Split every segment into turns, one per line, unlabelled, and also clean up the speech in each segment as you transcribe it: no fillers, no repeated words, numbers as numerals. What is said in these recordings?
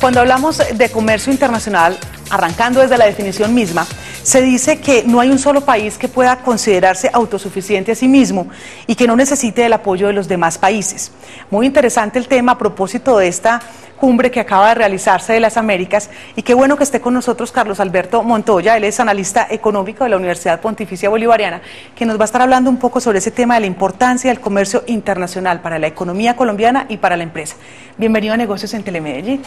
Cuando hablamos de comercio internacional, arrancando desde la definición misma, se dice que no hay un solo país que pueda considerarse autosuficiente a sí mismo y que no necesite el apoyo de los demás países. Muy interesante el tema a propósito de esta cumbre que acaba de realizarse de las Américas, y qué bueno que esté con nosotros Carlos Alberto Montoya. Él es analista económico de la Universidad Pontificia Bolivariana, que nos va a estar hablando un poco sobre ese tema de la importancia del comercio internacional para la economía colombiana y para la empresa. Bienvenido a Negocios en Telemedellín.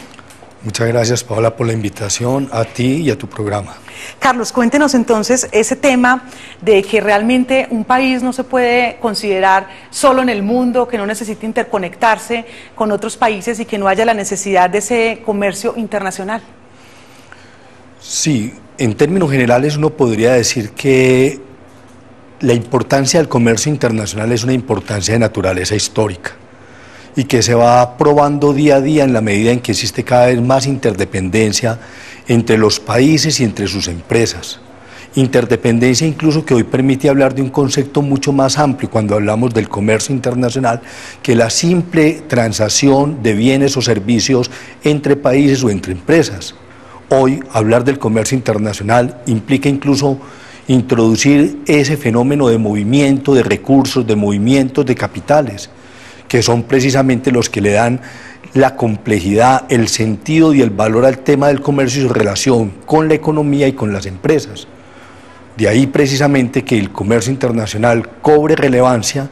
Muchas gracias, Paola, por la invitación, a ti y a tu programa.
Carlos, cuéntenos entonces ese tema de que realmente un país no se puede considerar solo en el mundo, que no necesita interconectarse con otros países y que no haya la necesidad de ese comercio internacional.
Sí, en términos generales uno podría decir que la importancia del comercio internacional es una importancia de naturaleza histórica y que se va probando día a día en la medida en que existe cada vez más interdependencia entre los países y entre sus empresas. Interdependencia incluso que hoy permite hablar de un concepto mucho más amplio cuando hablamos del comercio internacional que la simple transacción de bienes o servicios entre países o entre empresas. Hoy hablar del comercio internacional implica incluso introducir ese fenómeno de movimiento de recursos, de movimientos de capitales, que son precisamente los que le dan la complejidad, el sentido y el valor al tema del comercio y su relación con la economía y con las empresas. De ahí precisamente que el comercio internacional cobre relevancia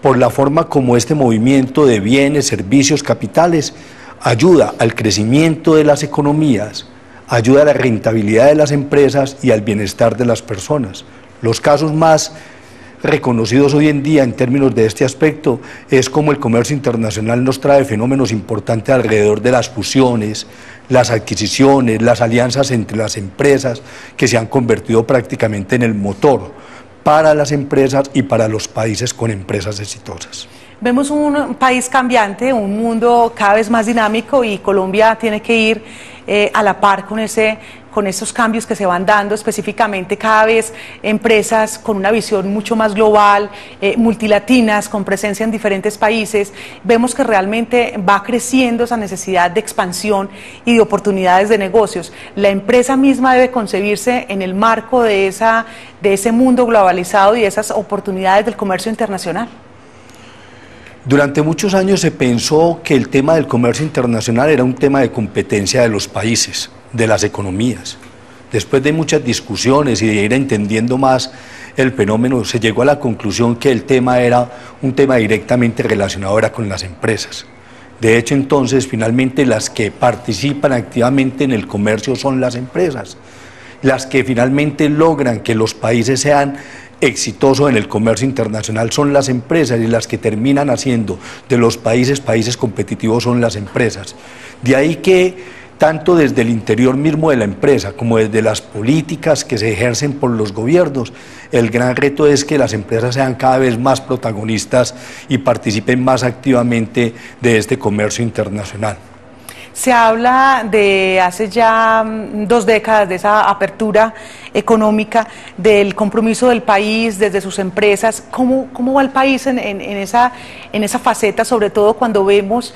por la forma como este movimiento de bienes, servicios, capitales ayuda al crecimiento de las economías, ayuda a la rentabilidad de las empresas y al bienestar de las personas. Los casos más reconocidos hoy en día en términos de este aspecto es como el comercio internacional nos trae fenómenos importantes alrededor de las fusiones, las adquisiciones, las alianzas entre las empresas que se han convertido prácticamente en el motor para las empresas y para los países con empresas exitosas.
Vemos un país cambiante, un mundo cada vez más dinámico, y Colombia tiene que ir a la par con esos cambios que se van dando, específicamente cada vez empresas con una visión mucho más global, multilatinas, con presencia en diferentes países. Vemos que realmente va creciendo esa necesidad de expansión y de oportunidades de negocios. La empresa misma debe concebirse en el marco de ese mundo globalizado y de esas oportunidades del comercio internacional.
Durante muchos años se pensó que el tema del comercio internacional era un tema de competencia de los países, de las economías. Después de muchas discusiones y de ir entendiendo más el fenómeno, se llegó a la conclusión que el tema era un tema directamente relacionado ahora con las empresas. De hecho, entonces, finalmente las que participan activamente en el comercio son las empresas, las que finalmente logran que los países sean exitosos en el comercio internacional son las empresas, y las que terminan haciendo de los países competitivos son las empresas. De ahí que tanto desde el interior mismo de la empresa como desde las políticas que se ejercen por los gobiernos, el gran reto es que las empresas sean cada vez más protagonistas y participen más activamente de este comercio internacional.
Se habla de hace ya 2 décadas de esa apertura económica, del compromiso del país desde sus empresas. ¿Cómo va el país en esa faceta, sobre todo cuando vemos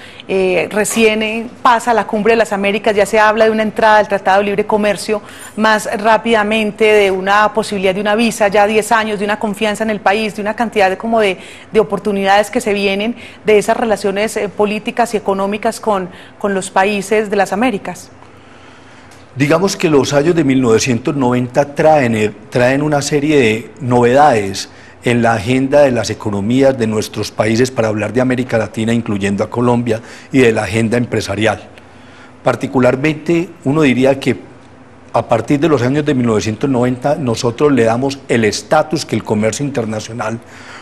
recién pasa la Cumbre de las Américas, ya se habla de una entrada del Tratado de Libre Comercio más rápidamente, de una posibilidad de una visa ya 10 años, de una confianza en el país, de una cantidad de oportunidades que se vienen de esas relaciones políticas y económicas con los países de las Américas?
Digamos que los años de 1990 traen una serie de novedades en la agenda de las economías de nuestros países, para hablar de América Latina, incluyendo a Colombia, y de la agenda empresarial. Particularmente, uno diría que a partir de los años de 1990 nosotros le damos el estatus que el comercio internacional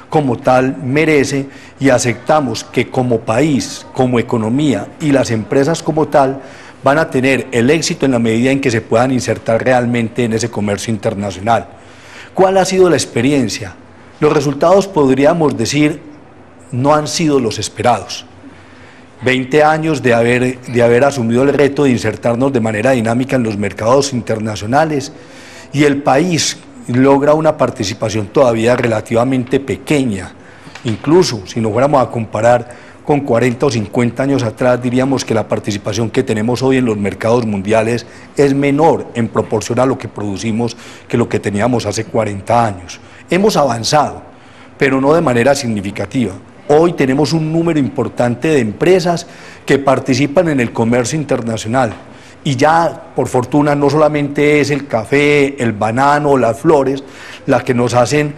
como tal merece, y aceptamos que como país, como economía y las empresas como tal van a tener el éxito en la medida en que se puedan insertar realmente en ese comercio internacional. ¿Cuál ha sido la experiencia? Los resultados, podríamos decir, no han sido los esperados. 20 años de haber asumido el reto de insertarnos de manera dinámica en los mercados internacionales, y el país logra una participación todavía relativamente pequeña, incluso si nos fuéramos a comparar con 40 o 50 años atrás, diríamos que la participación que tenemos hoy en los mercados mundiales es menor en proporción a lo que producimos que lo que teníamos hace 40 años. Hemos avanzado, pero no de manera significativa. Hoy tenemos un número importante de empresas que participan en el comercio internacional y ya, por fortuna, no solamente es el café, el banano, las flores, las que nos hacen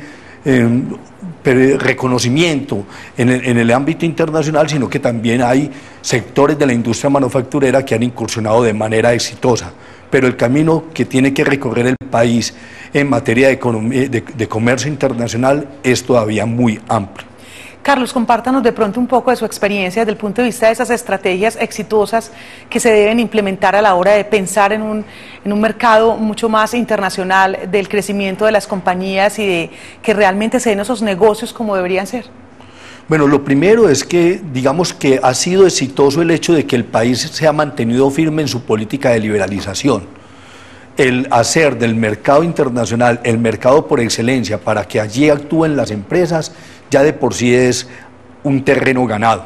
reconocimiento en el ámbito internacional, sino que también hay sectores de la industria manufacturera que han incursionado de manera exitosa. Pero el camino que tiene que recorrer el país en materia de comercio internacional es todavía muy amplio.
Carlos, compártanos de pronto un poco de su experiencia desde el punto de vista de esas estrategias exitosas que se deben implementar a la hora de pensar en un mercado mucho más internacional, del crecimiento de las compañías y de que realmente se den esos negocios como deberían ser.
Bueno, lo primero es que, digamos que ha sido exitoso el hecho de que el país se ha mantenido firme en su política de liberalización. El hacer del mercado internacional el mercado por excelencia para que allí actúen las empresas ya de por sí es un terreno ganado.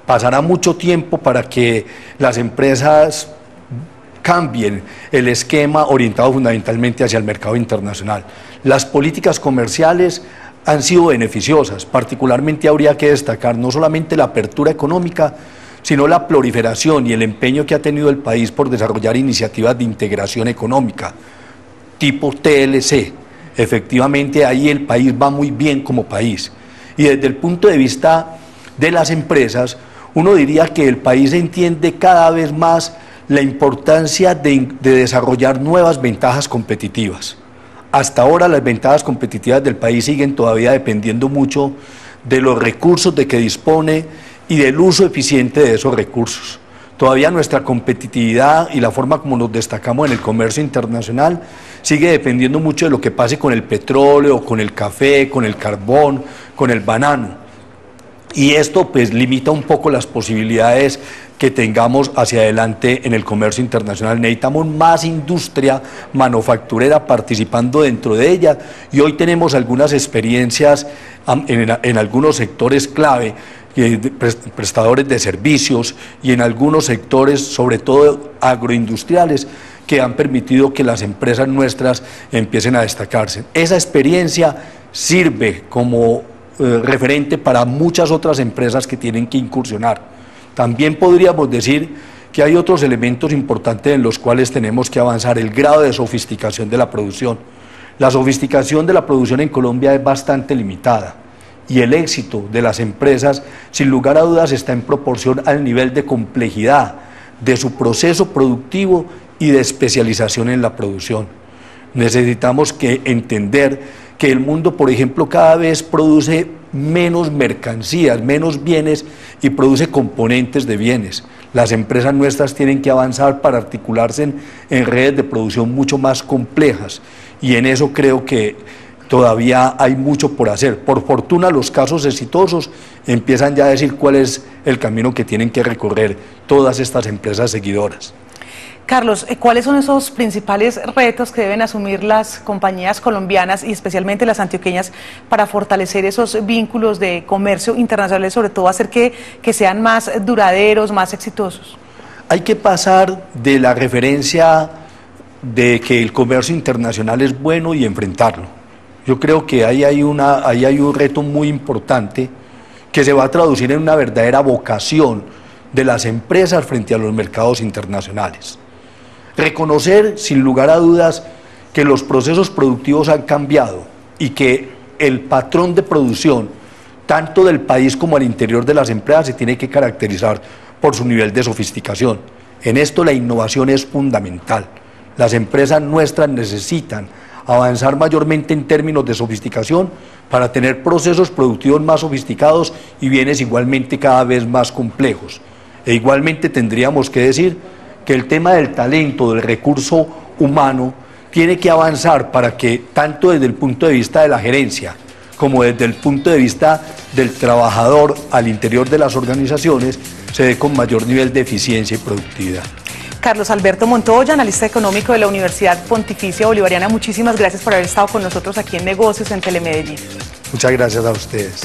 Pasará mucho tiempo para que las empresas cambien el esquema orientado fundamentalmente hacia el mercado internacional. Las políticas comerciales han sido beneficiosas, particularmente habría que destacar no solamente la apertura económica, sino la proliferación y el empeño que ha tenido el país por desarrollar iniciativas de integración económica, tipo TLC. Efectivamente, ahí el país va muy bien como país. Y desde el punto de vista de las empresas, uno diría que el país entiende cada vez más la importancia de desarrollar nuevas ventajas competitivas. Hasta ahora las ventajas competitivas del país siguen todavía dependiendo mucho de los recursos de que dispone y del uso eficiente de esos recursos. Todavía nuestra competitividad y la forma como nos destacamos en el comercio internacional sigue dependiendo mucho de lo que pase con el petróleo, con el café, con el carbón, con el banano. Y esto pues limita un poco las posibilidades que tengamos hacia adelante en el comercio internacional. Necesitamos más industria manufacturera participando dentro de ella y hoy tenemos algunas experiencias en algunos sectores clave, prestadores de servicios y en algunos sectores, sobre todo agroindustriales, que han permitido que las empresas nuestras empiecen a destacarse. Esa experiencia sirve como referente para muchas otras empresas que tienen que incursionar. También podríamos decir que hay otros elementos importantes en los cuales tenemos que avanzar: el grado de sofisticación de la producción. La sofisticación de la producción en Colombia es bastante limitada y el éxito de las empresas, sin lugar a dudas, está en proporción al nivel de complejidad de su proceso productivo y de especialización en la producción. Necesitamos entender que el mundo, por ejemplo, cada vez produce menos mercancías, menos bienes y produce componentes de bienes. Las empresas nuestras tienen que avanzar para articularse en redes de producción mucho más complejas y en eso creo que todavía hay mucho por hacer. Por fortuna, los casos exitosos empiezan ya a decir cuál es el camino que tienen que recorrer todas estas empresas seguidoras.
Carlos, ¿cuáles son esos principales retos que deben asumir las compañías colombianas y especialmente las antioqueñas para fortalecer esos vínculos de comercio internacional, sobre todo hacer que sean más duraderos, más exitosos?
Hay que pasar de la referencia de que el comercio internacional es bueno y enfrentarlo. Yo creo que ahí hay un reto muy importante que se va a traducir en una verdadera vocación de las empresas frente a los mercados internacionales. Reconocer, sin lugar a dudas, que los procesos productivos han cambiado y que el patrón de producción, tanto del país como al interior de las empresas, se tiene que caracterizar por su nivel de sofisticación. En esto la innovación es fundamental. Las empresas nuestras necesitan avanzar mayormente en términos de sofisticación para tener procesos productivos más sofisticados y bienes igualmente cada vez más complejos. E igualmente tendríamos que decir que el tema del talento, del recurso humano, tiene que avanzar para que, tanto desde el punto de vista de la gerencia, como desde el punto de vista del trabajador al interior de las organizaciones, se dé con mayor nivel de eficiencia y productividad.
Carlos Alberto Montoya, analista económico de la Universidad Pontificia Bolivariana, muchísimas gracias por haber estado con nosotros aquí en Negocios en Telemedellín.
Muchas gracias a ustedes.